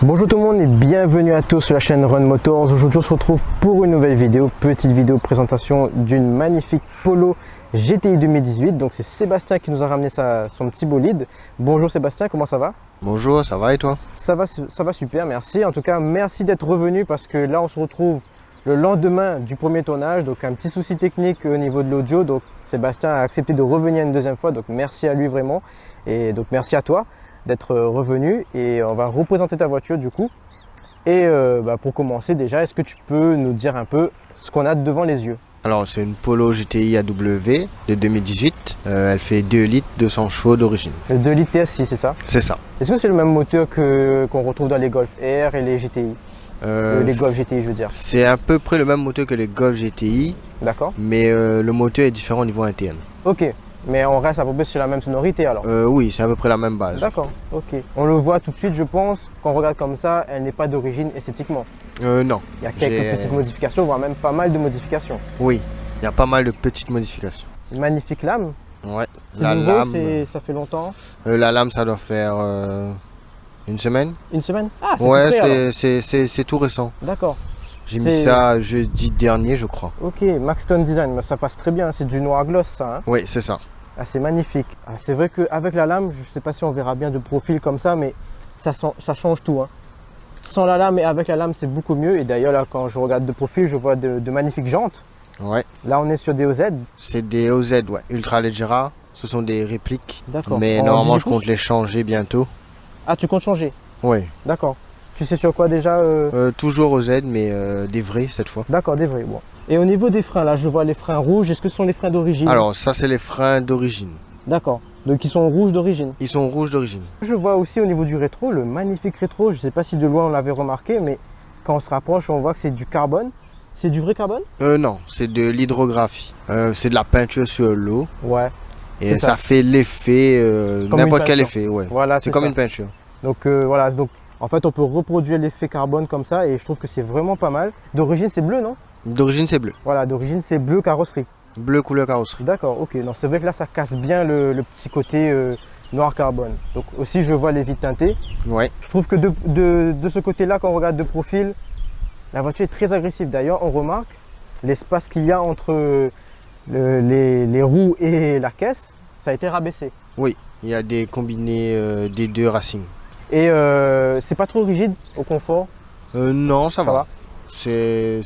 Bonjour tout le monde et bienvenue à tous sur la chaîne Run Motors. Aujourd'hui on se retrouve pour une nouvelle vidéo, petite vidéo présentation d'une magnifique Polo GTI 2018. Donc c'est Sébastien qui nous a ramené son petit bolide. Bonjour Sébastien, comment ça va? Bonjour, ça va et toi? Ça va super, merci. En tout cas merci d'être revenu parce que là on se retrouve le lendemain du premier tournage. Donc un petit souci technique au niveau de l'audio. Donc Sébastien a accepté de revenir une deuxième fois. Donc merci à lui vraiment et donc merci à toi d'être revenu et on va représenter ta voiture du coup. Et pour commencer déjà, est-ce que tu peux nous dire un peu ce qu'on a devant les yeux? Alors c'est une Polo GTI AW de 2018, elle fait 2 litres 200 chevaux d'origine. Le 2 litres TSI, c'est ça? C'est ça. Est-ce que c'est le même moteur qu'on retrouve dans les Golf R et les GTI? Les Golf GTI je veux dire. C'est à peu près le même moteur que les Golf GTI. D'accord. Mais le moteur est différent au niveau interne. Ok. Mais on reste à peu près sur la même sonorité alors? Oui, c'est à peu près la même base. D'accord, ok. On le voit tout de suite, je pense, quand on regarde comme ça, elle n'est pas d'origine esthétiquement. Non. Il y a quelques petites modifications, voire même pas mal de modifications. Oui, il y a pas mal de petites modifications. Magnifique lame. Ouais. C'est nouveau, lame, ça fait longtemps? La lame, ça doit faire une semaine. Une semaine? Ah, c'est ouais, c'est tout récent. D'accord. J'ai mis ça jeudi dernier, je crois. Ok, Maxton Design, mais ça passe très bien, c'est du noir gloss ça. Hein? Oui, c'est ça. Ah, c'est magnifique. Ah, c'est vrai qu'avec la lame, je ne sais pas si on verra bien de profil comme ça, mais ça change tout. Hein. Sans la lame et avec la lame, c'est beaucoup mieux. Et d'ailleurs, là, quand je regarde de profil, je vois de magnifiques jantes. Ouais. Là, on est sur des OZ. C'est des OZ, ouais. Ultra Leggera. Ce sont des répliques. D'accord. Mais normalement, je compte les changer bientôt. Ah, tu comptes changer? Oui. D'accord. Tu sais sur quoi déjà Toujours OZ, mais des vrais cette fois. D'accord, des vrais. Bon. Et au niveau des freins, là, je vois les freins rouges. Est-ce que ce sont les freins d'origine? Alors, ça, c'est les freins d'origine. D'accord. Donc, ils sont rouges d'origine? Ils sont rouges d'origine. Je vois aussi au niveau du rétro, le magnifique rétro. Je ne sais pas si de loin on l'avait remarqué, mais quand on se rapproche, on voit que c'est du carbone. C'est du vrai carbone? Non, c'est de l'hydrographie. C'est de la peinture sur l'eau. Ouais. Et ça fait l'effet, n'importe quel effet. Ouais. Voilà, c'est comme une peinture. Donc, voilà. Donc, en fait, on peut reproduire l'effet carbone comme ça et je trouve que c'est vraiment pas mal. D'origine, c'est bleu, non? D'origine, c'est bleu. Voilà, d'origine, c'est bleu carrosserie. Bleu couleur carrosserie. D'accord, ok. Non, c'est vrai que là, ça casse bien le petit côté noir carbone. Donc aussi, je vois les vitres teintées. Ouais. Je trouve que de ce côté-là, quand on regarde de profil, la voiture est très agressive. D'ailleurs, on remarque l'espace qu'il y a entre les roues et la caisse, ça a été rabaissé. Oui, il y a des combinés des deux Racing. Et c'est pas trop rigide au confort? Non, ça va. C'est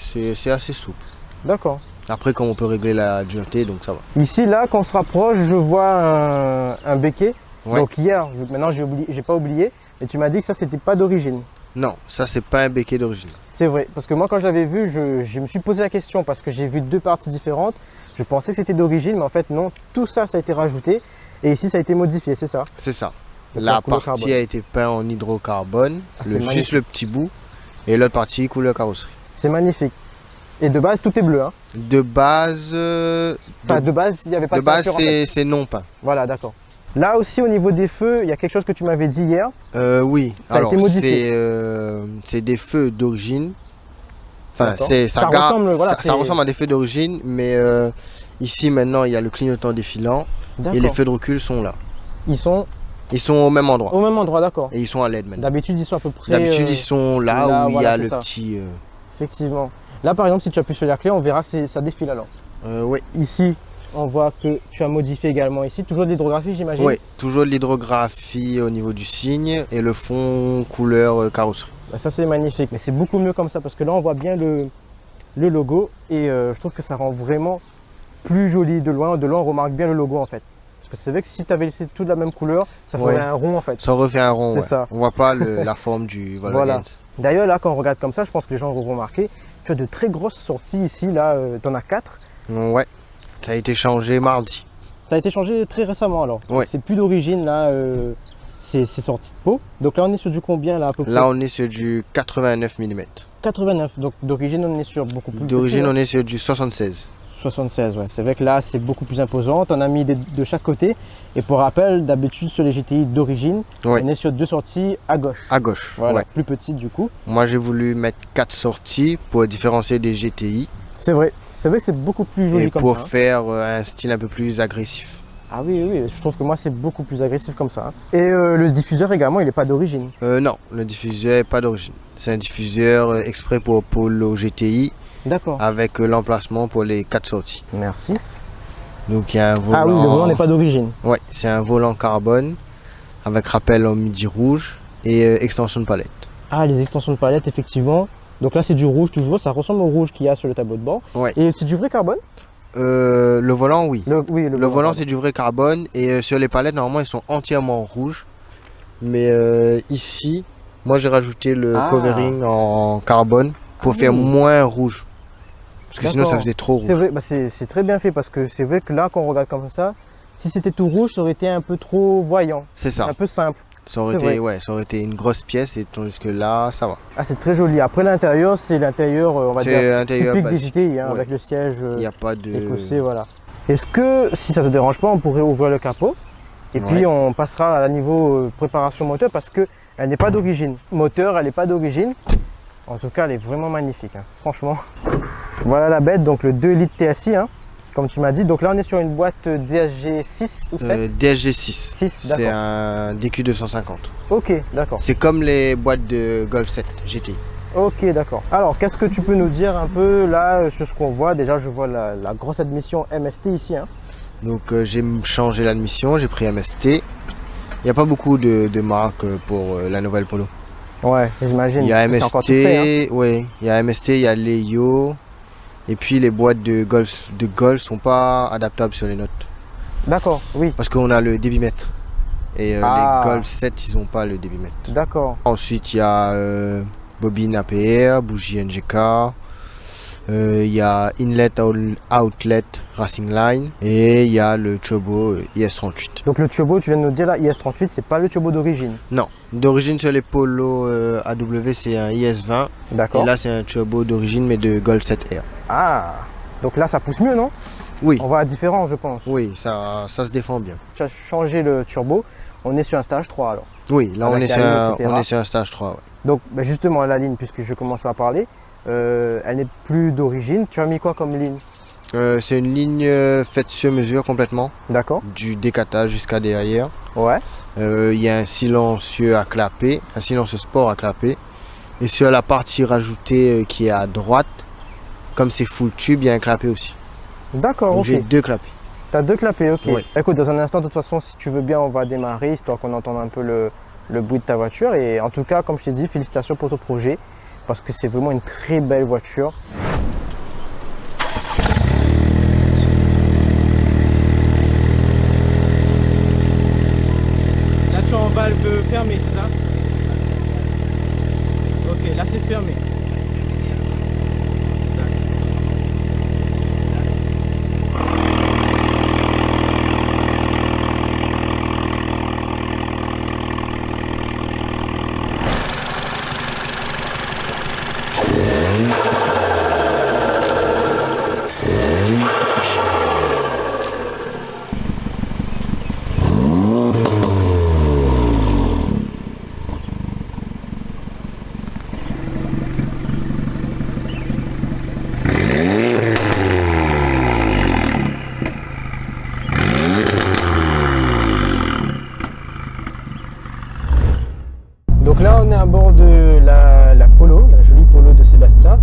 assez souple. D'accord. Après, comme on peut régler la dureté, donc ça va. Ici, là, quand on se rapproche, je vois un béquet. Ouais. Donc hier, maintenant j'ai pas oublié, mais tu m'as dit que ça, c'était pas d'origine. Non, ça, c'est pas un béquet d'origine. C'est vrai, parce que moi, quand je l'avais vu, je me suis posé la question parce que j'ai vu deux parties différentes. Je pensais que c'était d'origine, mais en fait, non. Tout ça, ça a été rajouté. Et ici, ça a été modifié, c'est ça? C'est ça. La partie a été peinte en hydrocarbone, juste le petit bout, et l'autre partie couleur carrosserie. C'est magnifique. Et de base, tout est bleu, hein? De base, de base, il n'y avait pas de base, c'est non peint. Voilà, d'accord. Là aussi, au niveau des feux, il y a quelque chose que tu m'avais dit hier. Oui, alors c'est des feux d'origine. Enfin, ça ressemble à des feux d'origine, mais ici maintenant, il y a le clignotant défilant et les feux de recul sont là. Ils sont au même endroit. Au même endroit, d'accord. Et ils sont à LED maintenant. D'habitude, ils sont à peu près. D'habitude, ils sont là où il y a le petit. Effectivement. Là, par exemple, si tu appuies sur la clé, on verra que ça défile alors. Oui. Ici, on voit que tu as modifié également ici. Toujours de l'hydrographie, j'imagine? Oui, toujours de l'hydrographie au niveau du signe et le fond couleur carrosserie. Bah, ça, c'est magnifique. Mais c'est beaucoup mieux comme ça parce que là, on voit bien le logo et je trouve que ça rend vraiment plus joli de loin. De loin, on remarque bien le logo en fait. Parce que c'est vrai que si tu avais laissé tout de la même couleur, ça ferait un rond en fait. Ça refait un rond, c'est ça. On voit pas la forme du Volkswagen. Voilà. D'ailleurs, là, quand on regarde comme ça, je pense que les gens vont remarquer. Tu as de très grosses sorties ici, là, tu en as 4. Ouais, ça a été changé mardi. Ça a été changé très récemment alors. Ouais. C'est plus d'origine là, c'est sorti de peau. Donc là on est sur du combien là à peu près? Là on est sur du 89 mm. 89, donc d'origine on est sur beaucoup plus. D'origine on est sur du 76. 76, ouais. C'est vrai que là c'est beaucoup plus imposant. On a mis de chaque côté. Et pour rappel, d'habitude sur les GTI d'origine, on est sur 2 sorties à gauche. À gauche, voilà, plus petites du coup. Moi j'ai voulu mettre 4 sorties pour différencier des GTI. C'est vrai. C'est vrai que c'est beaucoup plus joli comme ça. Et pour faire un style un peu plus agressif. Ah oui, oui, je trouve que moi c'est beaucoup plus agressif comme ça. Et le diffuseur également, il n'est pas d'origine? Non, le diffuseur n'est pas d'origine. C'est un diffuseur exprès pour Polo GTI. D'accord. Avec l'emplacement pour les 4 sorties. Merci. Donc il y a un volant. Ah oui, le volant n'est pas d'origine. Ouais, c'est un volant carbone avec rappel en midi rouge et extension de palette. Ah, les extensions de palette, effectivement. Donc là, c'est du rouge toujours. Ça ressemble au rouge qu'il y a sur le tableau de bord. Ouais. Et c'est du vrai carbone? Le volant, oui. Le volant, c'est du vrai carbone. Et sur les palettes, normalement, ils sont entièrement rouges. Mais ici, moi, j'ai rajouté le covering en carbone pour faire moins rouge. Parce que sinon, ça faisait trop rouge. C'est vrai, c'est très bien fait parce que c'est vrai que là, quand on regarde comme ça, si c'était tout rouge, ça aurait été un peu trop voyant. C'est ça. Un peu simple. Ça aurait été une grosse pièce, et tandis que là, ça va. Ah, c'est très joli. Après, l'intérieur, c'est l'intérieur, on va dire, typique des GTI, hein, avec le siège écossais, voilà. Est-ce que, si ça ne te dérange pas, on pourrait ouvrir le capot et puis on passera à la niveau préparation moteur parce qu'elle n'est pas d'origine. Moteur, elle n'est pas d'origine. En tout cas, elle est vraiment magnifique, hein. Franchement. Voilà la bête, donc le 2 litres TSI, hein, comme tu m'as dit. Donc là, on est sur une boîte DSG 6 ou 7 DSG 6. C'est un DQ 250. Ok, d'accord. C'est comme les boîtes de Golf 7 GTI. Ok, d'accord. Alors, qu'est-ce que tu peux nous dire un peu là sur ce qu'on voit? Déjà, je vois la grosse admission MST ici, hein. Donc, j'ai changé l'admission, j'ai pris MST. Il n'y a pas beaucoup de marques pour la nouvelle Polo. Ouais, j'imagine. Il y a MST, il y a MST, il y a Leio. Et puis les boîtes de golf sont pas adaptables sur les notes. D'accord, oui. Parce qu'on a le débitmètre. Et les Golf 7, ils n'ont pas le débitmètre. D'accord. Ensuite, il y a bobine APR, bougie NGK. Il y a Inlet Outlet Racing Line. Et il y a le turbo IS38. Donc le turbo, tu viens de nous dire là, IS38, c'est pas le turbo d'origine? Non. D'origine sur les Polo AW, c'est un IS20. D'accord. Et là, c'est un turbo d'origine, mais de Golf 7R. Ah, donc là, ça pousse mieux, non? Oui. On voit la différence, je pense. Oui, ça se défend bien. Tu as changé le turbo. On est sur un stage 3 alors? Oui, là, on est sur un stage 3. Ouais. Donc, justement, la ligne, puisque je commence à parler, elle n'est plus d'origine. Tu as mis quoi comme ligne? C'est une ligne faite sur mesure complètement. D'accord. Du décattage jusqu'à derrière. Ouais. Il y a un silencieux à clapet, un silencieux sport à clapet. Et sur la partie rajoutée qui est à droite, comme c'est full tube, il y a un clapet aussi. D'accord, ok. J'ai 2 clapets. Tu as 2 clapets, ok. Oui. Écoute, dans un instant, de toute façon, si tu veux bien, on va démarrer, histoire qu'on entende un peu le bruit de ta voiture. Et en tout cas, comme je t'ai dit, félicitations pour ton projet, parce que c'est vraiment une très belle voiture. Là, tu es en valve fermée, c'est ça? Ok, là, c'est fermé. Donc là, on est à bord de la Polo, la jolie Polo de Sébastien.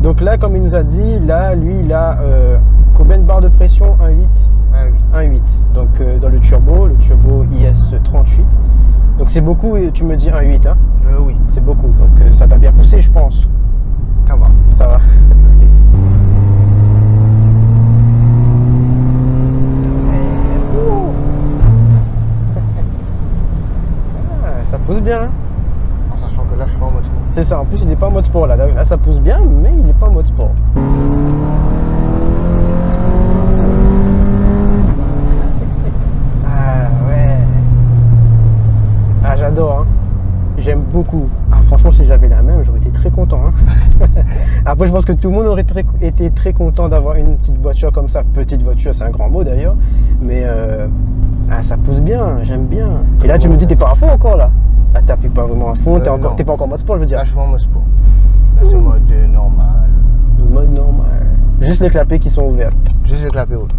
Donc là, comme il nous a dit, là, lui, il a combien de barres de pression? 1.8. 1.8. Donc dans le turbo IS38. Donc c'est beaucoup, tu me dis 1.8, hein? Oui. C'est beaucoup. Donc ça t'a bien poussé, je pense. Ça va. Ça va. Ça pousse bien, hein? En sachant que là, je suis pas en mode sport. C'est ça, en plus, il n'est pas en mode sport. Là, ça pousse bien, mais il n'est pas en mode sport. Ah ouais. Ah, j'adore, hein. J'aime beaucoup. Ah, franchement, si j'avais la même, j'aurais été très content, hein. Après, je pense que tout le monde aurait été très content d'avoir une petite voiture comme ça. Petite voiture, c'est un grand mot d'ailleurs. Mais ça pousse bien, j'aime bien. Et là, tu me dis, t'es pas à fond encore là? Là, t'appuies pas vraiment à fond, t'es pas encore en mode sport, je veux dire. Là, je suis pas en mode sport. Là, c'est mode normal. Le mode normal. Juste les clapets qui sont ouverts. Juste les clapets ouverts.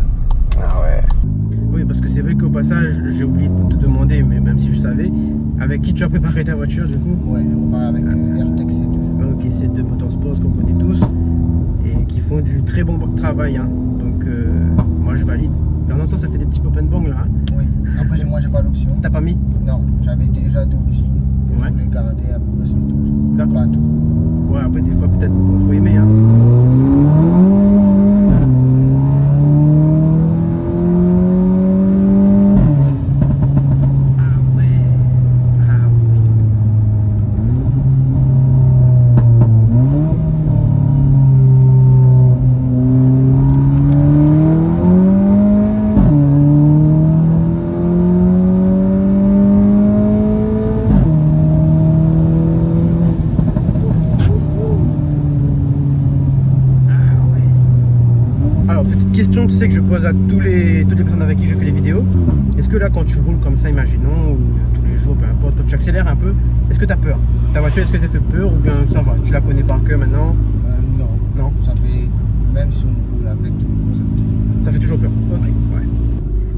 Ah ouais. Oui, parce que c'est vrai qu'au passage, j'ai oublié de te demander, mais même si je savais, avec qui tu as préparé ta voiture du coup? Ouais, j'ai préparé avec Airtech C2. Ok, C2 Motorsport qu'on connaît tous et qui font du très bon travail. Hein. Donc moi je valide. En même temps, ça fait des petits pop and bang là. Hein. Oui, après moi j'ai pas d'option. T'as pas mis? Non, j'avais été déjà d'origine. Ouais. Je voulais garder avec moi celui d'origine. D'accord. Pas trop. Ouais, après des fois peut-être bon, faut aimer. Hein. Question, tu sais que je pose à toutes les personnes avec qui je fais les vidéos. Est-ce que là, quand tu roules comme ça, imaginons, ou tous les jours, peu importe, quand tu accélères un peu, est-ce que tu as peur? Ta voiture, est-ce que t'as fait peur ou bien ça va? Tu la connais par cœur maintenant? Non. Non. Ça fait, même si on roule avec tout le monde, ça fait toujours peur. Ok, ouais.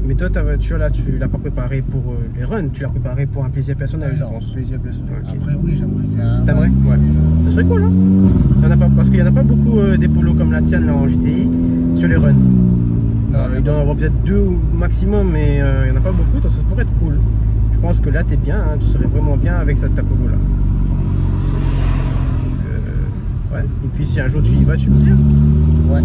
Mais toi, ta voiture, là, tu l'as pas préparée pour les runs, tu l'as préparée pour un plaisir personnel, je pense. Plaisir personnel. Okay. Après, oui, j'aimerais faire un. T'aimerais? Ouais. Ce serait cool, hein? Il y en a pas, parce qu'il n'y en a pas beaucoup des polos comme la tienne là, en GTI sur les runs. Il doit y en avoir peut-être 2 au maximum, mais il n'y en a pas beaucoup, donc ça pourrait être cool. Je pense que là, tu es bien, hein, tu serais vraiment bien avec cette polo là. Ouais. Et puis si un jour tu y vas, tu me dis. Ouais.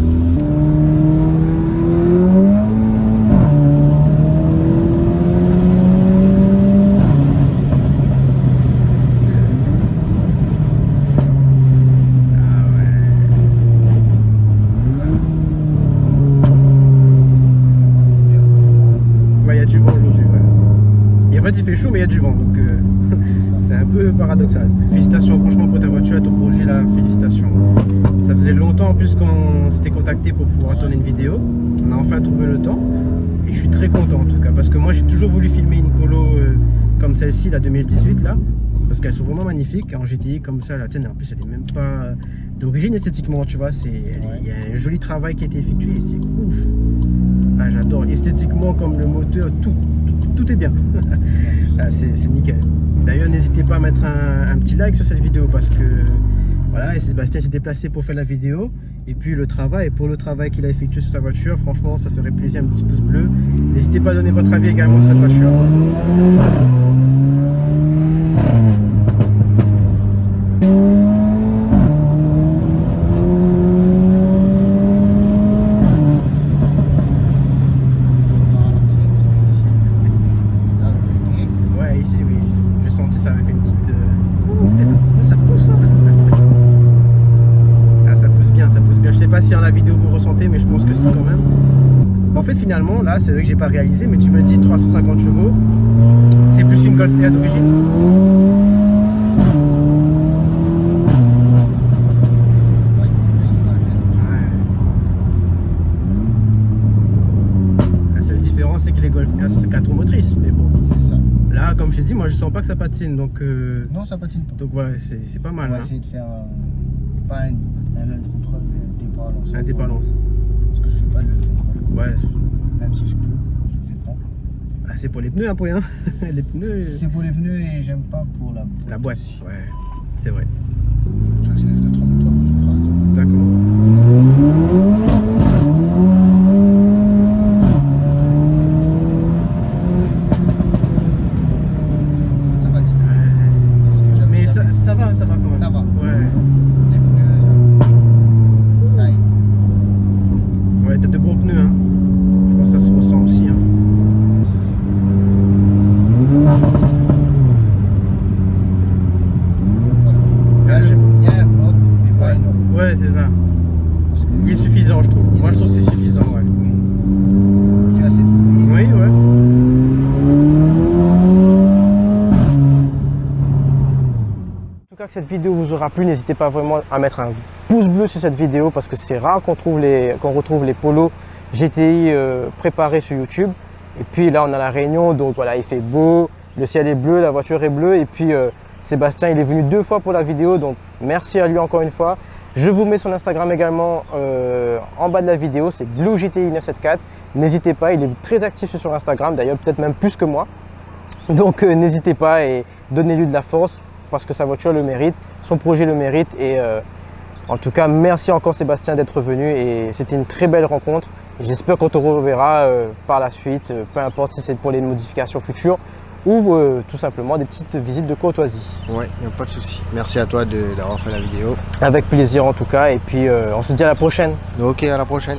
Il fait chaud mais il y a du vent donc c'est un peu paradoxal. Félicitations franchement pour ta voiture et ton projet là, félicitations. Ça faisait longtemps en plus qu'on s'était contacté pour pouvoir tourner une vidéo. On a enfin trouvé le temps et je suis très content en tout cas parce que moi j'ai toujours voulu filmer une polo comme celle-ci, la 2018 là, parce qu'elles sont vraiment magnifiques en GTI comme ça. La tienne en plus elle est même pas d'origine esthétiquement, tu vois, il y a un joli travail qui a été effectué et c'est ouf. Ah, j'adore esthétiquement comme le moteur, tout est bien. Ah, c'est nickel. D'ailleurs, n'hésitez pas à mettre un petit like sur cette vidéo parce que voilà, et Sébastien s'est déplacé pour faire la vidéo. Et puis pour le travail qu'il a effectué sur sa voiture, franchement, ça ferait plaisir, un petit pouce bleu. N'hésitez pas à donner votre avis également sur cette voiture. Ça avait fait une petite... ça pousse, hein. Ah, ça pousse bien, ça pousse bien. Je sais pas si en la vidéo vous ressentez, mais je pense que si quand même. En fait, finalement, là, c'est vrai que j'ai pas réalisé, mais tu me dis 350 chevaux, c'est plus qu'une Golf R d'origine. Ouais, c'est plus qu'une Golf R. Ouais. La seule différence, c'est que les Golf R, c'est 4 roues motrices, mais bon. C'est ça. Là, comme je t'ai dit, moi je sens pas que ça patine, donc... Non, ça patine pas. Donc ouais, c'est pas mal. On va essayer de faire pas un lunge control, mais un départ lance. Un départ lance. Parce que je fais pas le lunge control. Ouais. Même si je peux, je fais pas. Ah, c'est pour les pneus, hein, pour rien. Les pneus... C'est pour les pneus et j'aime pas pour la boîte. La boîte, ouais, c'est vrai. J'accélère de 30 mois, je crase. D'accord. Ça va quand même. Ça va. Ouais. Les pneus, ça aide. Ouais, t'as de bons pneus, hein. Je pense que ça se ressent aussi, hein. Voilà. Il y a un bloc, mais pas énorme. Ouais, c'est ça. Parce que il est suffisant, je trouve. Moi, je trouve que c'est suffisant, ouais. Il fait assez de bruit. Oui, ouais. Que cette vidéo vous aura plu, n'hésitez pas vraiment à mettre un pouce bleu sur cette vidéo parce que c'est rare qu'on retrouve les polos GTI préparés sur YouTube. Et puis là on a la Réunion, donc voilà, il fait beau, le ciel est bleu, la voiture est bleue et puis Sébastien il est venu 2 fois pour la vidéo, donc merci à lui encore une fois. Je vous mets son Instagram également en bas de la vidéo, c'est BlueGTI974. N'hésitez pas, il est très actif sur Instagram, d'ailleurs peut-être même plus que moi. Donc n'hésitez pas et donnez-lui de la force parce que sa voiture le mérite, son projet le mérite. Et en tout cas, merci encore Sébastien d'être venu et c'était une très belle rencontre. J'espère qu'on te reverra par la suite, peu importe si c'est pour les modifications futures ou tout simplement des petites visites de courtoisie. Ouais, il n'y a pas de souci. Merci à toi d'avoir fait la vidéo. Avec plaisir en tout cas et puis on se dit à la prochaine. Ok, à la prochaine.